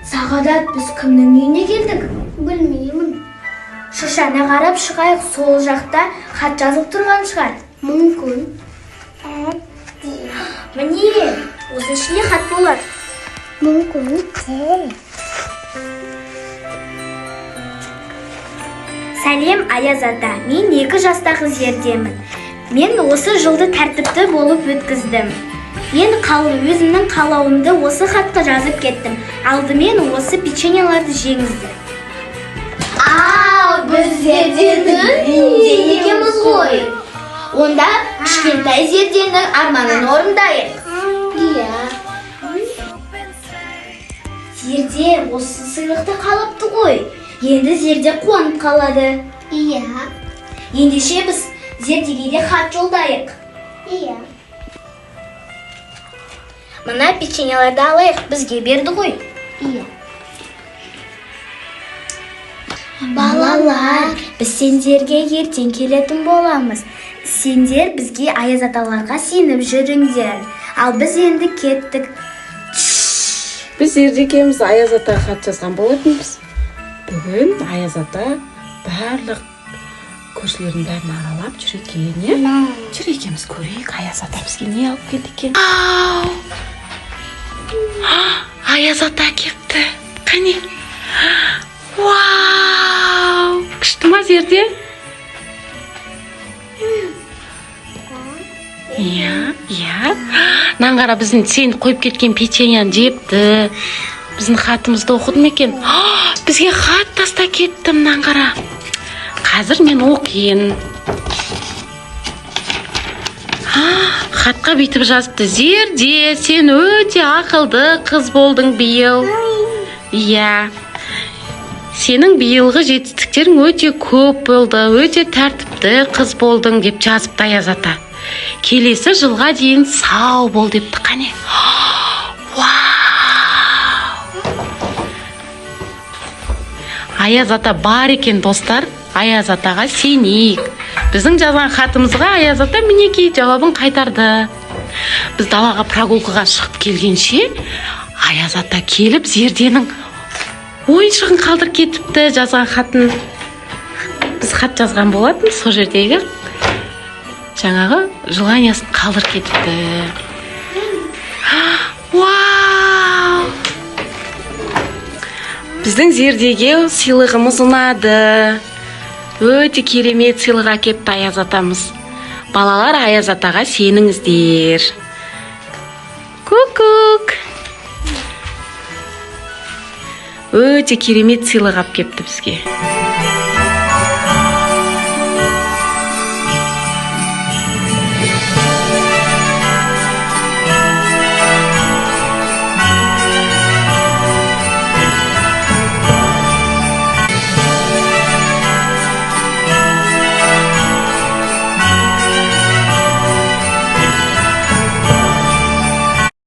Сағадат, біз кімнің үйіне келдік? Білмеймін. Шышаны қарап шығайық, сол жақта хат жазылып тұрған шығар. Мүмкін. Міне, осы ішінде хат болар. Мүмкін. Сәлем, Аяз ата, мен 2 жастағы зердемін. Мен осы жылды тәртіпті болып өткіздім. Мен өзімнің қалауымды осы хатқа жазып кеттім. Алдымен осы печеньеларды жеңіздер. Біз зерденің үйінде екенбіз ғой. Онда кішкентай зерденің арманын орындайық. Иә. Зерде осы сыйлықты қалапты ғой. Енді зерде қуанып қалады. Иә. Ендеше біз зердеге де хат жолдайық. Иә. Мына печеньеларды алайық, бізге берді ғой. Иә. Балалар, біз сендерге ертең келетін боламыз. Сендер бізге Аяз аталарға сеніп жүріңдер. Ал біз енді кеттік. Біз ердекеміз Аяз атаға хат жазған болатынбыз. Бүгін Аяз ата барлық көршілердің бәрін аралап жүр екен, жүр екеміз көрейік, Аяз ата бізге не алып келді екен. Аяз ата кепті. Қане? Вау! Күшті ма зерде? Иә. Наңғара біздің сен қойып кеткен печеньяны жепті. Біздің хатымызды оқыды ма екен? Бізге хат таста кеттім, наңғара. Қазір мен оқиын. Хатқа бүйтіп жазыпты. Зерде, сен өте ақылды қыз болдың биыл. Иә. Сенің биылғы жетістіктерің өте көп болды, өте тәртіпті қыз болдың деп жазыпты Аяз ата. Келесі жылға дейін сау бол депті. Қане? Аяз ата бар екен, достар. Аяз атаға сенейік. Біздің жазған хатымызға Аяз ата мінекей жауабын қайтарды. Біз далаға прогулкаға шығып келгенше Аяз ата келіп зерденің ойыншығын қалдыр кетіпті, жазған хатын. Біз хат жазған болатын, сол жердегі жаңағы желаниясын қалдыр кетіпті. Вау! Біздің зердеге сыйлығымыз ұнады. Өте керемет сыйлық әкепті Аяз атамыз. Балалар, Аяз атаға сеніңіздер. Ку-кук! Өте керемет сыйлық әкепті бізге.